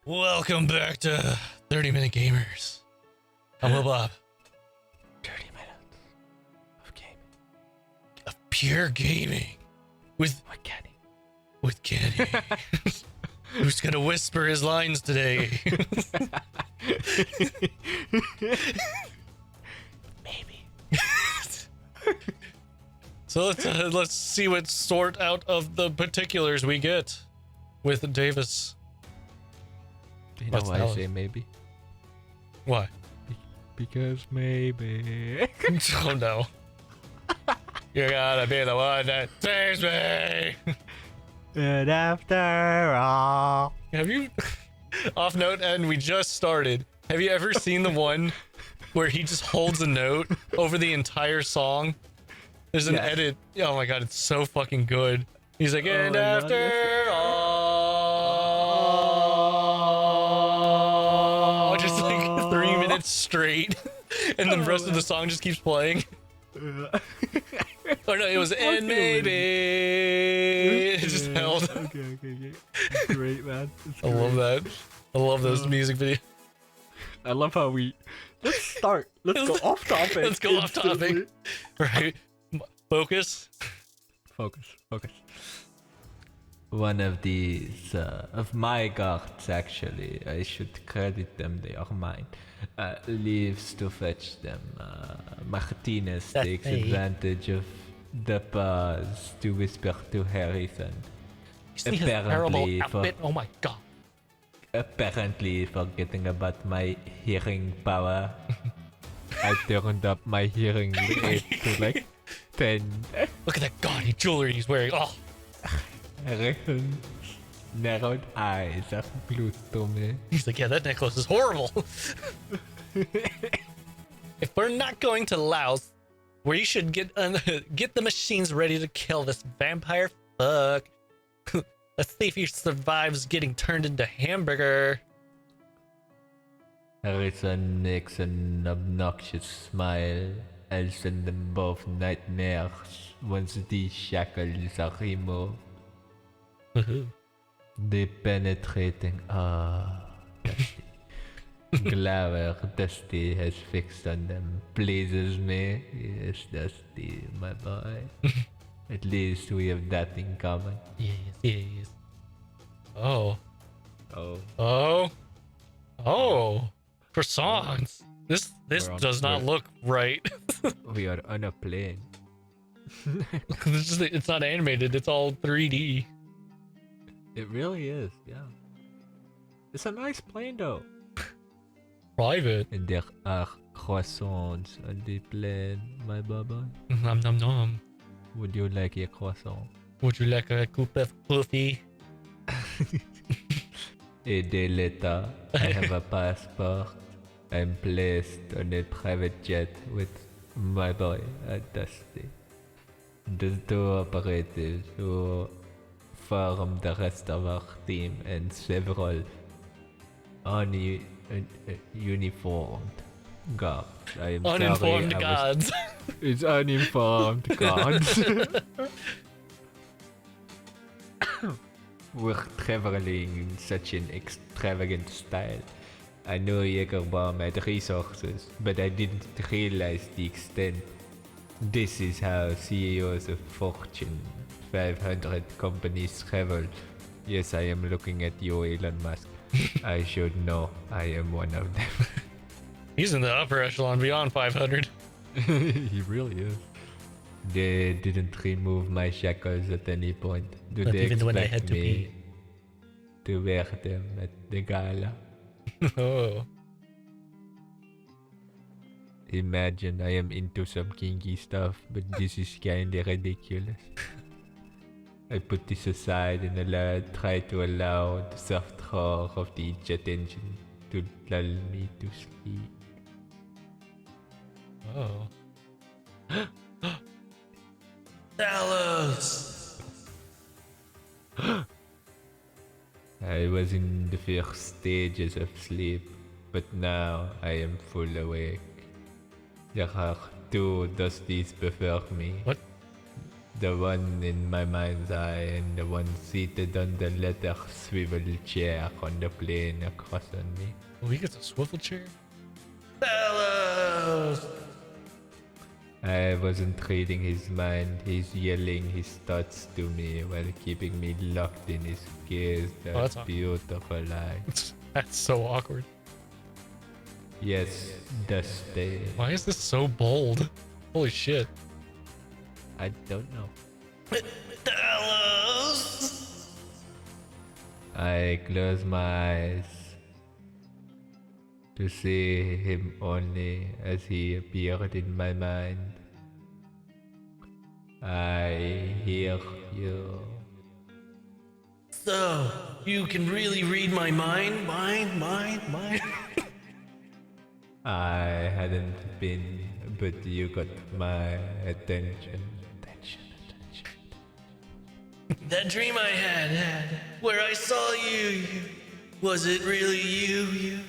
Welcome back to 30-Minute Gamers. I'm Will Bob. 30 minutes of gaming. Of pure gaming. With Kenny. Kenny. Who's gonna whisper his lines today? Maybe. So let's see what sort out of the particulars we get with Davis. You know What's why I that? say maybe? Why? Because maybe. Oh no. You gotta be the one that saves me. And after all. Have you, off note, and we just started, have you ever seen the one where he just holds a note over the entire song? There's an edit. Oh my god, it's so fucking good. He's like, and after all, just like 3 minutes straight, and the rest of the song just keeps playing. Oh no, it was and maybe. It just held. Okay. Great, man. I love that. I love those music videos. I love how we. Let's start. Let's go off topic. Let's go off topic. Right. Focus. Focus. One of these, of my guards actually, I should credit them, they are mine, leaves to fetch them. Martinez takes advantage of the pause to whisper to Harrison. You see his terrible outfit? Oh my god. Apparently forgetting about my hearing power. I turned up my hearing rate to like 10. Look at that gaudy jewelry he's wearing. Oh. Harrison's narrowed eyes are glued to me. He's like, yeah, that necklace is horrible. If we're not going to Laos, we should get the machines ready to kill this vampire fuck. Let's see if he survives getting turned into hamburger. Harrison makes an obnoxious smile. I'll send them both nightmares once these shackles are removed. The penetrating Dusty. Glower Dusty has fixed on them. Pleases me. Yes, Dusty, my boy. At least we have that in common. Yes. Oh. Croissants. This does not look right. We are on a plane. It's not animated. It's all 3D. It really is, yeah. It's a nice plane though. Private. And there are croissants on the plane, my baba. Nom nom nom. Would you like a croissant? Would you like a coupe of coffee? A day later, I have a passport. I'm placed on a private jet with my boy, Dusty. The two operatives who form the rest of our team and several uniformed guards. I am Uninformed sorry, gods. It's uninformed gods. We're traveling in such an extravagant style. I know Jägerbomb had resources, but I didn't realize the extent. This is how CEOs of Fortune 500 companies travel. Yes, I am looking at you, Elon Musk. I should know I am one of them. He's in the upper echelon beyond 500. He really is. They didn't remove my shackles at any point. Do Not they even when I had expect to me to wear them at the gala? Oh. Imagine I am into some kinky stuff, but this is kinda ridiculous. I put this aside and try to allow the soft roar of the jet engine to lull me to sleep. Oh. Alice! I was in the first stages of sleep, but now I am full awake. There are two Dusties before me. What? The one in my mind's eye and the one seated on the leather swivel chair on the plane across on me. Oh, he gets a swivel chair? Fellows! I wasn't reading his mind. He's yelling his thoughts to me while keeping me locked in his gaze. That's That beautiful eyes. That's so awkward. Yes, Dusty. Why is this so bold? Holy shit. I don't know. Fellows! I close my eyes to see him only as he appeared in my mind. I hear you. So, you can really read my mind? Mind? I hadn't been, but you got my attention. That dream I had, where I saw you, was it really you?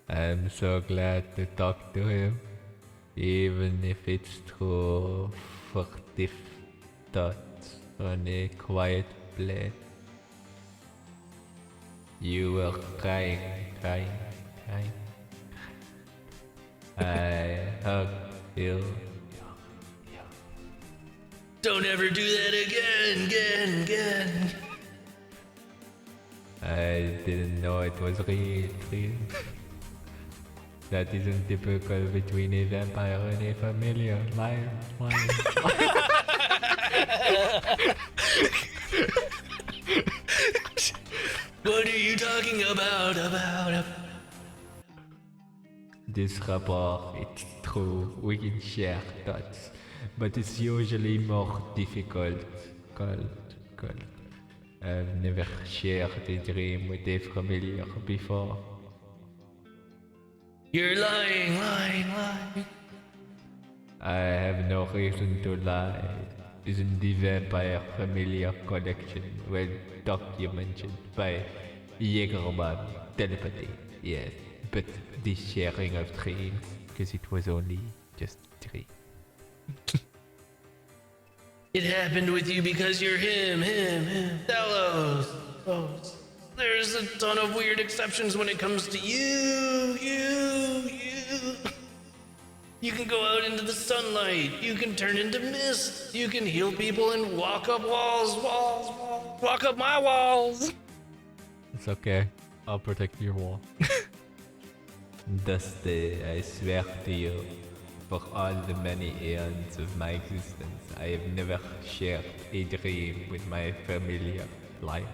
I'm so glad to talk to him, even if it's through furtive thoughts on a quiet plane. You were crying. I hug you. Don't ever do that again. I didn't know it was real. That isn't typical between a vampire and a familiar. Mine. What are you talking about? This rapport, it's true, we can share thoughts, but it's usually more difficult. Cold. I've never shared a dream with a familiar before. You're lying. I have no reason to lie. Isn't the vampire familiar collection well documented by Jägerman telepathy? Yes, but the sharing of dreams, because it was only just dream. It happened with you because you're him. Fellows. There's a ton of weird exceptions when it comes to you. You can go out into the sunlight. You can turn into mist. You can heal people and walk up walls. Walk up my walls. It's okay. I'll protect your wall. Dusty, I swear to you, for all the many eons of my existence, I have never shared a dream with my familiar. Lie.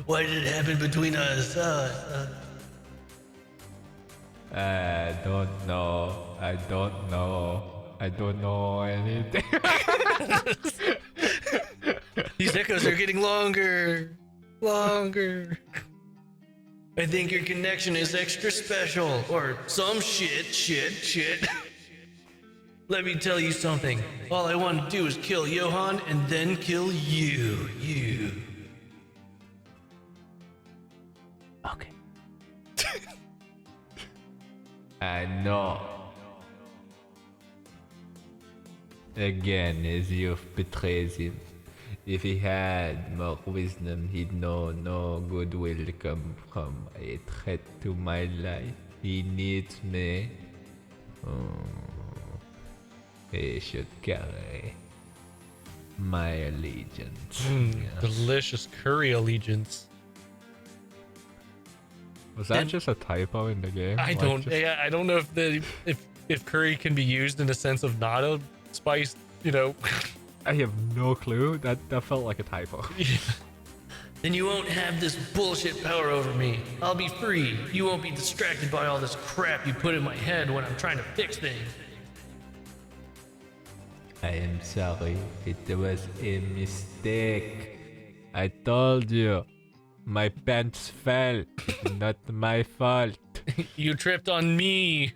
Why did it happen between us? I don't know. I don't know anything. These echoes are getting longer. I think your connection is extra special, or some shit. Let me tell you something. All I want to do is kill Johan and then kill you. Okay. I know. Again, as you've betrayed him. If he had more wisdom, he'd know no good will come from a threat to my life. He needs me. He should carry my allegiance. Yes. Delicious curry allegiance. Was that just a typo in the game? I don't know if curry can be used in the sense of not a spice, I have no clue. That felt like a typo. Then you won't have this bullshit power over me. I'll be free. You won't be distracted by all this crap you put in my head when I'm trying to fix things. I am sorry. It was a mistake. I told you. My pants fell. Not my fault. You tripped on me.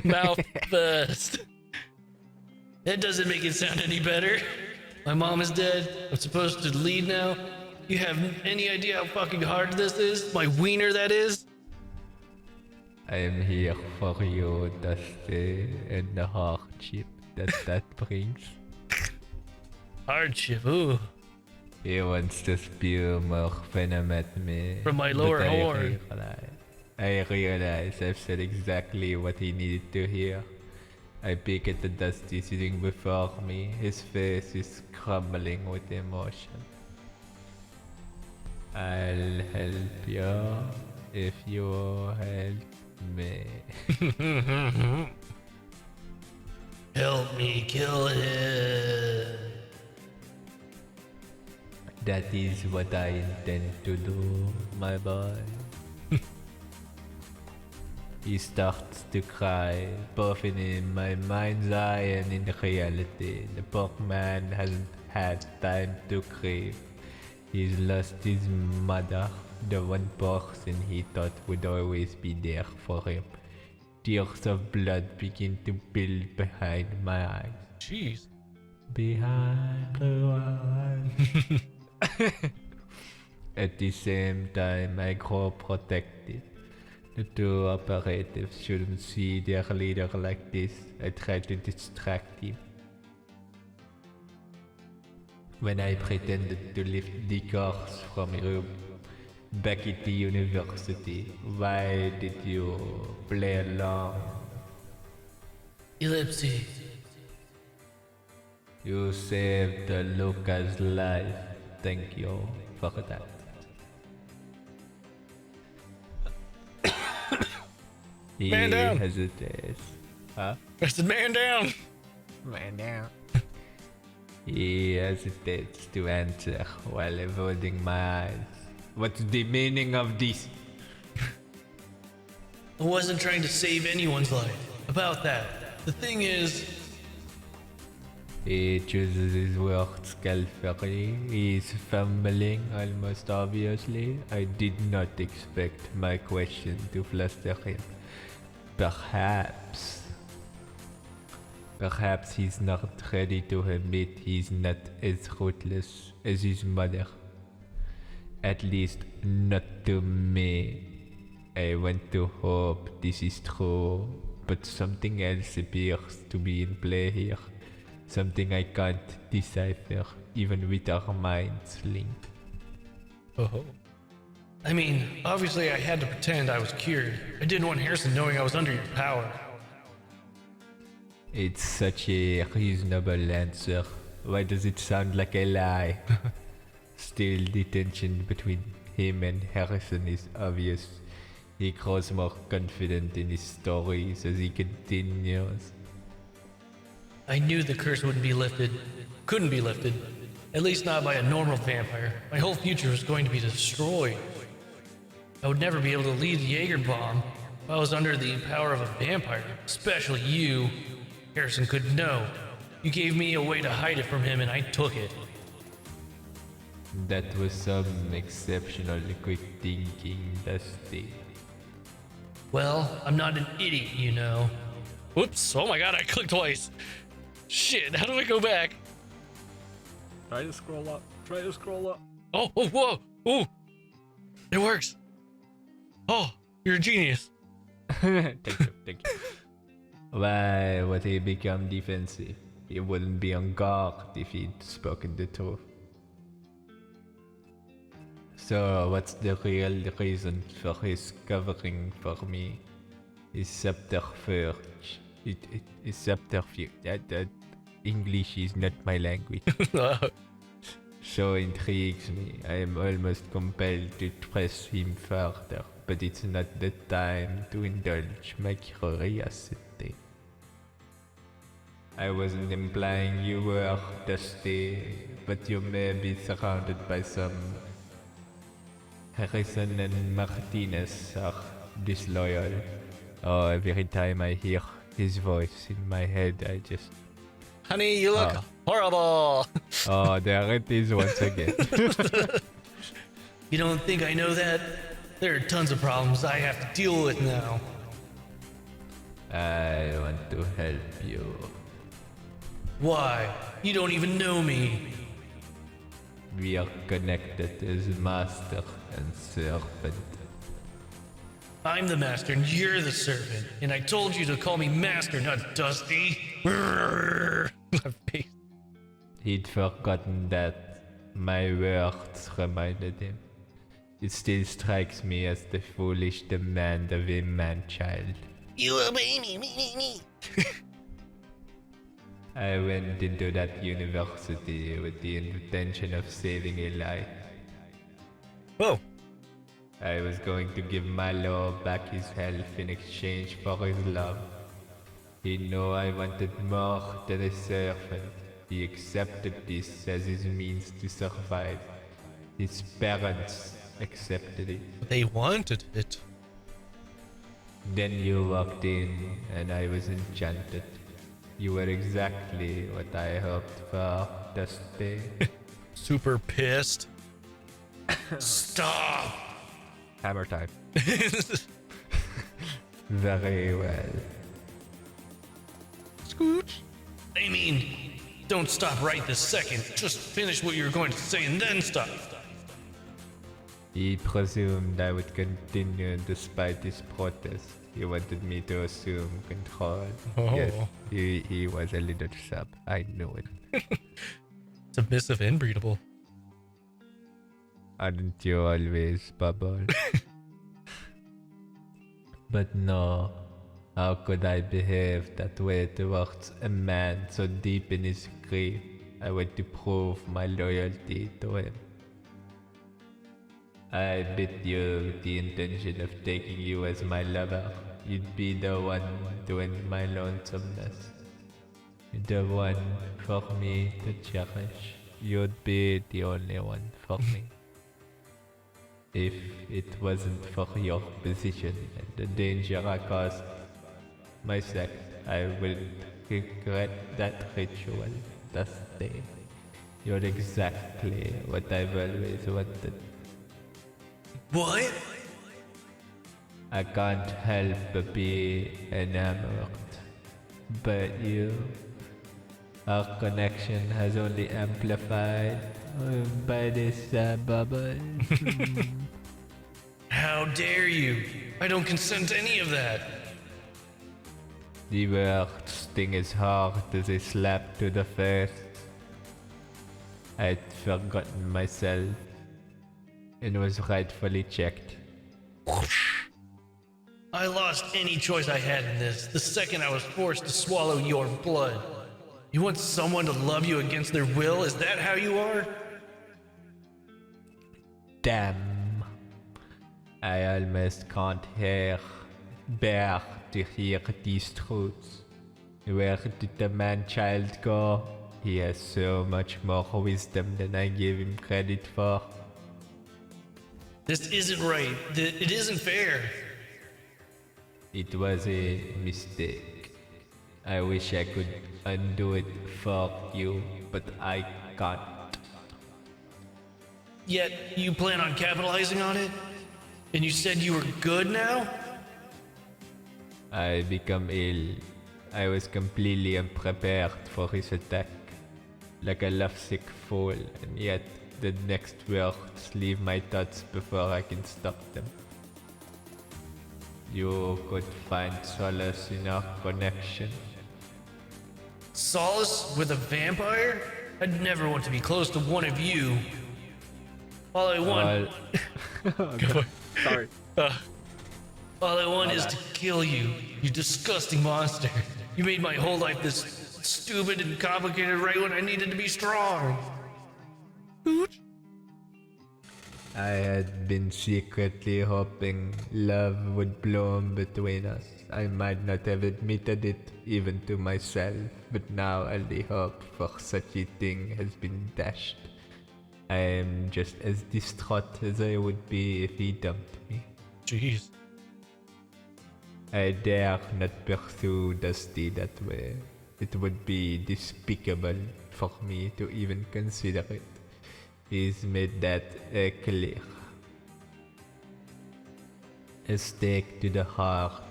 Mouth first. That doesn't make it sound any better. My mom is dead. I'm supposed to lead now. You have any idea how fucking hard this is? My wiener, that is? I am here for you, Dusty, and the hardship that brings. Hardship, ooh. He wants to spew more venom at me. From my but lower horn. I realize I've said exactly what he needed to hear. I peek at the Dusty sitting before me. His face is crumbling with emotion. I'll help you if you help me. Help me kill him. That is what I intend to do, my boy. He starts to cry, both in my mind's eye and in reality. The poor man hasn't had time to grieve. He's lost his mother, the one person he thought would always be there for him. Tears of blood begin to build behind my eyes. Jeez. Behind blue eyes. At the same time, I grow protected. The two operatives shouldn't see their leader like this. I try to distract him. When I pretended to lift the cars from you back at the university, why did you play along? Ellipses. You saved Luca's life. Thank you for that. He Man down. hesitates. Huh? I said, man down. Man down. He hesitates to answer while avoiding my eyes. What's the meaning of this? I wasn't trying to save anyone's life. About that. The thing is, He chooses his words carefully. He's fumbling almost obviously. I did not expect my question to fluster him. Perhaps he's not ready to admit he's not as ruthless as his mother. At least not to me. I want to hope this is true, but something else appears to be in play here. Something I can't decipher, even with our minds linked. oh. I mean, obviously I had to pretend I was cured. I didn't want Harrison knowing I was under your power. It's such a reasonable answer. Why does it sound like a lie? Still, the tension between him and Harrison is obvious. He grows more confident in his stories as he continues. I knew the curse wouldn't be lifted. Couldn't be lifted. At least not by a normal vampire. My whole future was going to be destroyed. I would never be able to lead the Jaeger bomb if I was under the power of a vampire. Especially you. Harrison couldn't know. You gave me a way to hide it from him and I took it. That was some exceptionally quick thinking, Dusty. Well, I'm not an idiot, you know. Whoops, oh my god, I clicked twice. Shit, how do I go back? Try to scroll up. Try to scroll up. Oh, whoa, ooh. It works. Oh, you're a genius. Thank you. Why would he become defensive? He wouldn't be on guard if he'd spoken the truth. So, what's the real reason for his covering for me? His subterfuge. His subterfuge. That English is not my language. So intrigues me. I am almost compelled to press him further, but it's not the time to indulge my curiosity. I wasn't implying you were Dusty, but you may be surrounded by some. Harrison and Martinez are disloyal. Oh, every time I hear his voice in my head, I just... Honey, you look horrible. Oh, there it is once again. You don't think I know that? There are tons of problems I have to deal with now. I want to help you. Why? You don't even know me. We are connected as master and servant. I'm the master and you're the servant. And I told you to call me master, not Dusty. My face. He'd forgotten that my words reminded him. It still strikes me as the foolish demand of a man-child. You obey me. I went into that university with the intention of saving a life. Whoa. I was going to give Malo back his health in exchange for his love. He knew I wanted more than a servant. He accepted this as his means to survive. His parents accepted it. They wanted it. Then you walked in and I was enchanted. You were exactly what I hoped for, Dusty. Super pissed. Stop. Hammer time. Very well. Scooch. I mean, don't stop right this second. Just finish what you were going to say and then stop. He presumed I would continue despite his protest. He wanted me to assume control. Oh. Yes, he was a little sub. I knew it. Submissive and breedable. Aren't you always, Bubble? But no, how could I behave that way towards a man so deep in his grief? I went to prove my loyalty to him. I bid you with the intention of taking you as my lover. You'd be the one to end my lonesomeness. The one for me to cherish. You'd be the only one for me. If it wasn't for your position and the danger I caused my sect, I would regret that ritual. That's the. You're exactly what I've always wanted. What? I can't help but be enamored. But you, our connection has only amplified by this bubble. How dare you? I don't consent to any of that. The words sting as hard as a slap to the face. I'd forgotten myself and was rightfully checked. I lost any choice I had in this the second I was forced to swallow your blood. You want someone to love you against their will? Is that how you are? Damn. I almost can't bear to hear these truths. Where did the man-child go? He has so much more wisdom than I gave him credit for. This isn't right. It isn't fair. It was a mistake. I wish I could undo it for you, but I can't. Yet you plan on capitalizing on it? And you said you were good now? I become ill. I was completely unprepared for his attack. Like a lovesick fool, and yet the next words leave my thoughts before I can stop them. You could find solace in our connection. Solace with a vampire? I'd never want to be close to one of you. All I want... Sorry. All I want is to kill you, you disgusting monster. You made my whole life this stupid and complicated right when I needed to be strong. Ooch. I had been secretly hoping love would bloom between us. I might not have admitted it even to myself, but now all the hope for such a thing has been dashed. I am just as distraught as I would be if he dumped me. Jeez. I dare not pursue Dusty that way. It would be despicable for me to even consider it. He's made that clear. A stake to the heart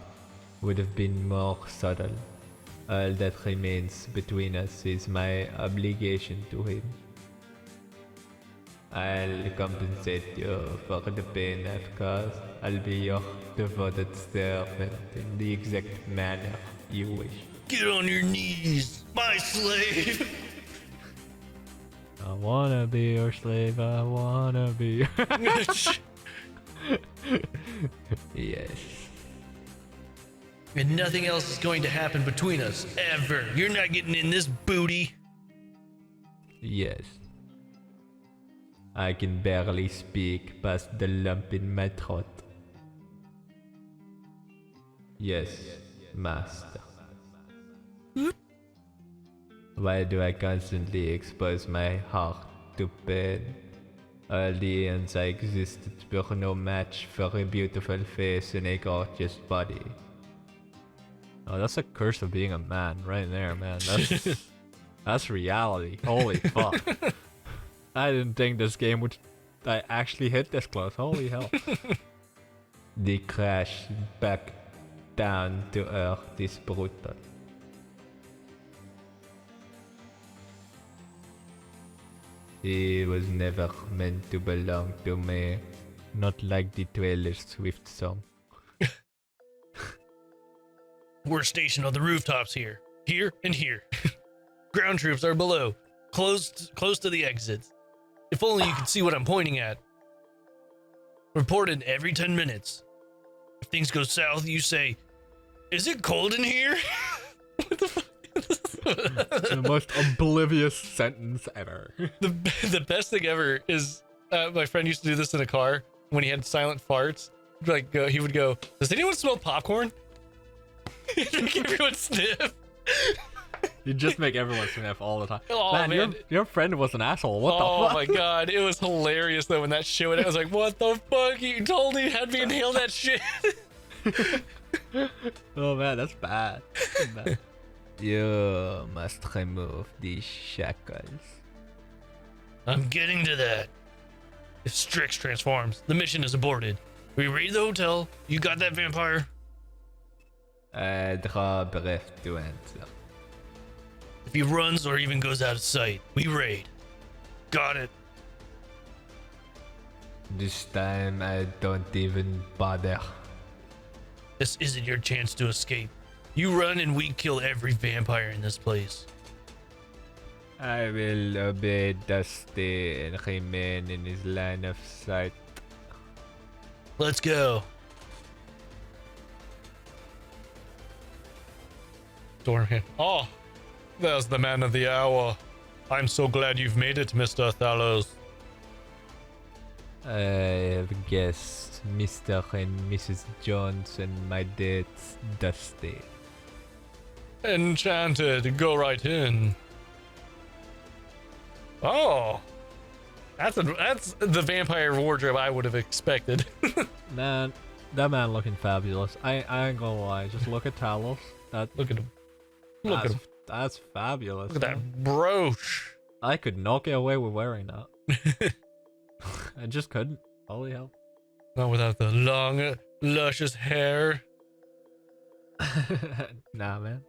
would have been more subtle. All that remains between us is my obligation to him. I'll compensate you for the pain I've caused. I'll be your devoted servant in the exact manner you wish. Get on your knees, my slave. I wanna be your slave. I wanna be. Yes. And nothing else is going to happen between us, ever. You're not getting in this booty. Yes. I can barely speak past the lump in my throat. Yes, master. Why do I constantly expose my heart to pain? All the ends I existed were no match for a beautiful face and a gorgeous body. Oh, that's a curse of being a man, right there, man. That's reality. Holy fuck! I didn't think this game would. I actually hit this close. Holy hell! The crash back down to earth is brutal. He was never meant to belong to me, not like the Taylor Swift song. We're stationed on the rooftops here. Here and here. Ground troops are below, close to the exits. If only you could see what I'm pointing at. Reported every 10 minutes. If things go south, you say, "Is it cold in here?" What the fuck? The most oblivious sentence ever. The best thing ever is my friend used to do this in a car when he had silent farts. Like he would go, "Does anyone smell popcorn?" He'd make everyone sniff. You just make everyone sniff all the time. Oh, man. Your friend was an asshole. What the fuck? Oh my god, it was hilarious though when that shit went out. I was like, "What the fuck? You totally had me inhale that shit." Oh man, that's bad. That's bad. You must remove these shackles. I'm getting to that. If Strix transforms, the mission is aborted. We raid the hotel. You got that, vampire? I draw breath to answer. If he runs or even goes out of sight, we raid. Got it. This time I don't even bother. This isn't your chance to escape. You run and we kill every vampire in this place. I will obey Dusty and remain in his line of sight. Let's go. Stormhand. Oh, there's the man of the hour. I'm so glad you've made it, Mr. Thalos. I have guessed Mr. and Mrs. Jones and my dates Dusty. Enchanted. Go right in. Oh, that's the vampire wardrobe I would have expected. Man, that man looking fabulous. I ain't gonna lie. Just look at Talos. Look at him. Look at him. That's fabulous. Look at that brooch. I could not get away with wearing that. I just couldn't. Holy hell. Not without the long, luscious hair. Nah, man.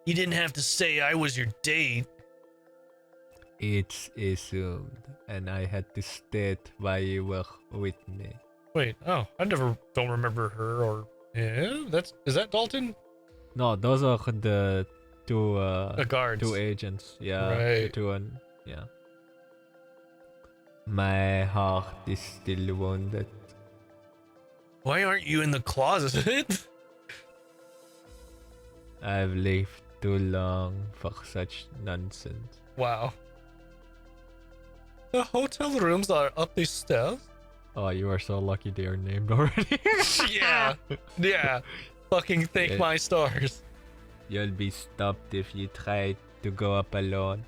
You didn't have to say I was your date. It's assumed, and I had to state why you were with me. Wait, oh, I don't remember her or him. Is that Dalton? No, those are the two Guards. two agents. Yeah. Right. Yeah. My heart is still wounded. Why aren't you in the closet? I've lived too long for such nonsense. Wow. The hotel rooms are up the stairs? Oh, you are so lucky they are named already. Yeah. Yeah. Fucking thank my stars. You'll be stopped if you try to go up alone.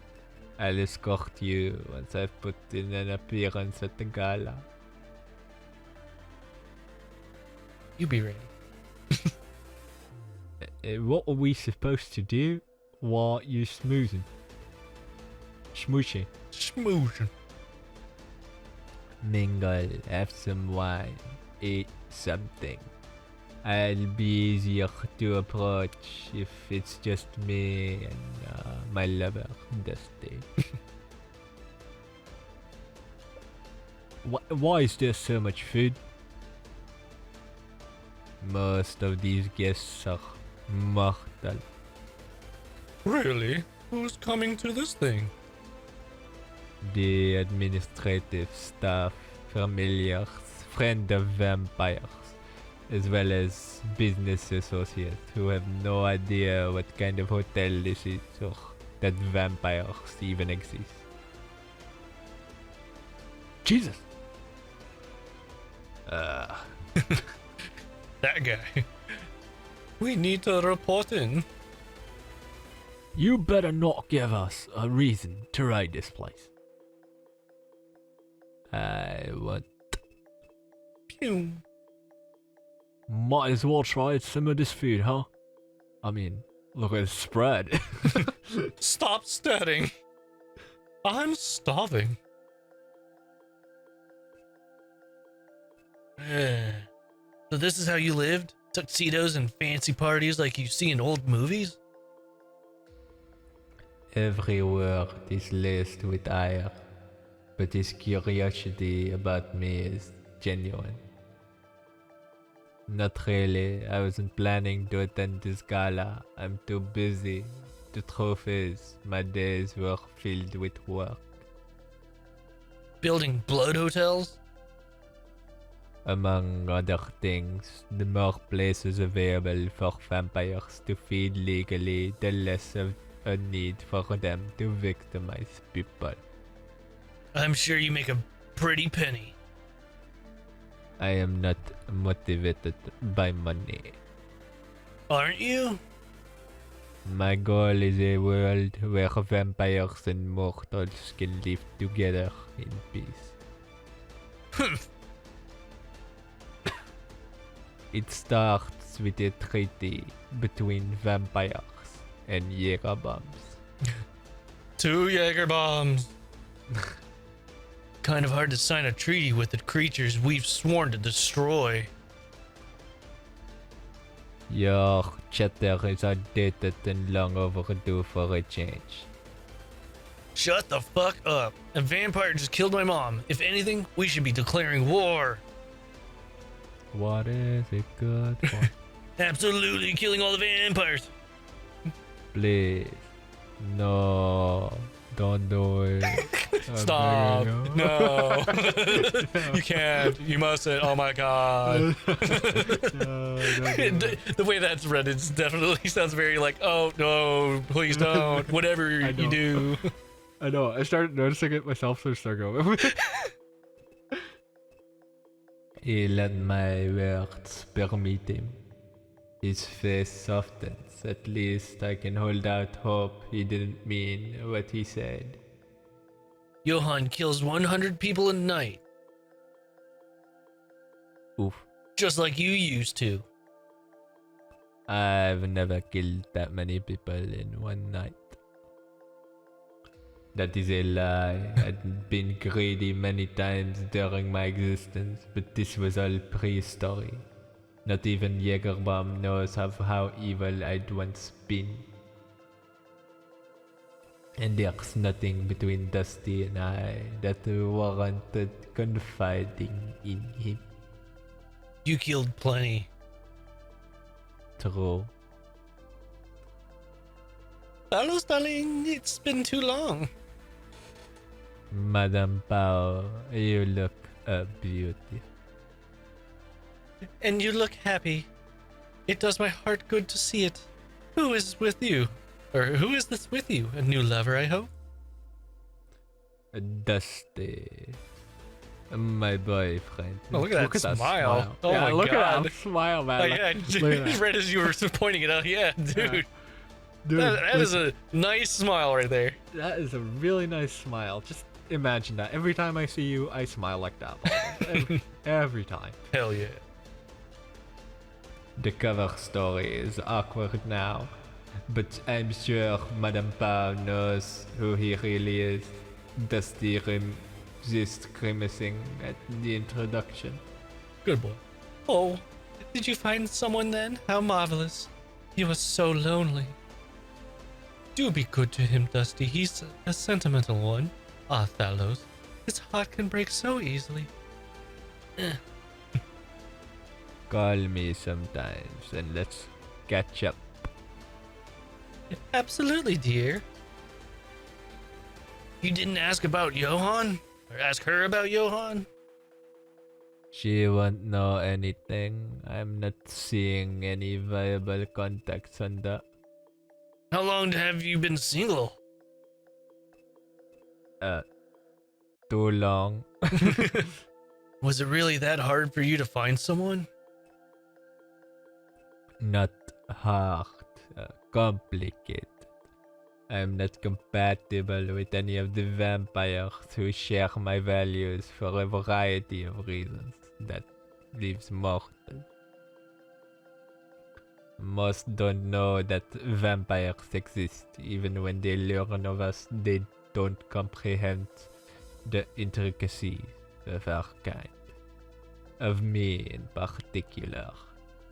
I'll escort you once I've put in an appearance at the gala. You be ready. What are we supposed to do while you smoothing? Smooching. Smooching. Mingle, have some wine, eat something. I'll be easier to approach if it's just me and my lover, Dusty. Why is there so much food? Most of these guests are mortal. Really? Who's coming to this thing? The administrative staff, familiars, friend of vampires, as well as business associates who have no idea what kind of hotel this is or that vampires even exist. Jesus! That guy. We need to report in. You better not give us a reason to raid this place. I want. Pew. Might as well try some of this food, huh? I mean, look at the spread. Stop staring. I'm starving. So this is how you lived? Tuxedos and fancy parties like you see in old movies? Every word is laced with ire, but his curiosity about me is genuine. Not really, I wasn't planning to attend this gala. I'm too busy. The truth is, my days were filled with work. Building blood hotels? Among other things, the more places available for vampires to feed legally, the less of a need for them to victimize people. I'm sure you make a pretty penny. I am not motivated by money. Aren't you? My goal is a world where vampires and mortals can live together in peace. It starts with a treaty between vampires and Jaeger bombs. 2 Jaeger bombs. Kind of hard to sign a treaty with the creatures we've sworn to destroy. Your chatter is outdated and long overdue for a change. Shut the fuck up. A vampire just killed my mom. If anything, we should be declaring war. What is it good for? Absolutely killing all the vampires. Please. No. Don't do it. Stop. No. You can't. You mustn't. Oh my god. The way that's read, it definitely sounds very like, oh no, please don't. Whatever you do. I know, I started noticing it myself, so I started going. He let my words permit him. His face softens. At least I can hold out hope he didn't mean what he said. Johann kills 100 people a night. Oof. Just like you used to. I've never killed that many people in one night. That is a lie. I've been greedy many times during my existence, but this was all prehistory. Not even Jägerbomb knows of how evil I'd once been. And there's nothing between Dusty and I that warranted confiding in him. You killed plenty. True. Hello, darling. It's been too long. Madame Pao, you look a beauty. And you look happy. It does my heart good to see it. Who is with you? Or who is this with you? A new lover, I hope? Dusty. My boyfriend. Oh, look at that smile. Oh yeah, my look god. at that smile, man. Oh, yeah, Look at that. right as you were pointing it out. Yeah, dude. Dude, That is a nice smile right there. that is a really nice smile. Just imagine that. Every time I see you, I smile like that. every time. Hell yeah. The cover story is awkward now, but I'm sure Madame Pao knows who he really is. Dusty just grimacing at the introduction. Good boy. Oh, did you find someone then? How marvelous. He was so lonely. Do be good to him, Dusty. He's a sentimental one. Ah, Thalos. This heart can break so easily. Call me sometimes and let's catch up. Absolutely, dear. You didn't ask about Johan? Or ask her about Johan? She won't know anything. I'm not seeing any viable contacts on that. How long have you been single? Too long. Was it really that hard for you to find someone? Not hard. Complicated. I'm not compatible with any of the vampires who share my values for a variety of reasons that leaves mortal. Most don't know that vampires exist. Even when they learn of us, they don't comprehend the intricacies of our kind. Of me in particular.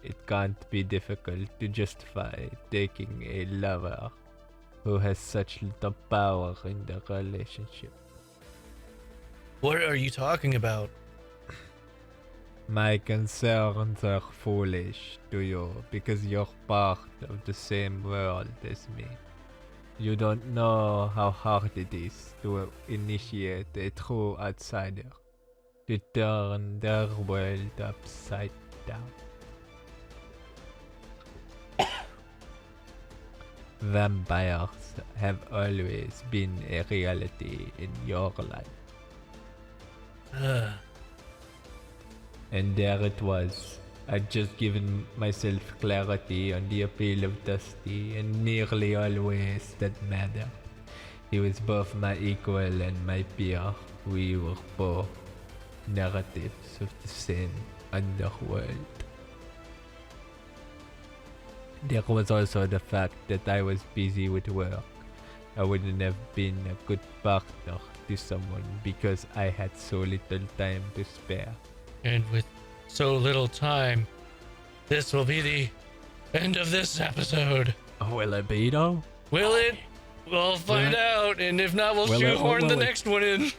It can't be difficult to justify taking a lover who has such little power in the relationship. What are you talking about? My concerns are foolish to you because you're part of the same world as me. You don't know how hard it is to initiate a true outsider, to turn their world upside down. Vampires have always been a reality in your life. And there it was. I'd just given myself clarity on the appeal of Dusty, and nearly always that mattered. He was both my equal and my peer. We were both narratives of the same underworld. There was also the fact that I was busy with work. I wouldn't have been a good partner to someone because I had so little time to spare. And with so little time, this will be the end of this episode. Will it be though? Will it? We'll find out, and if not, we'll shoehorn the next one in.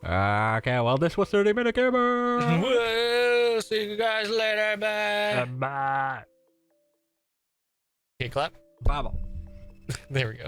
Okay, well, this was 30-minute gamer. Well, see you guys later. Bye. Bye. Okay, clap. Bye. There we go.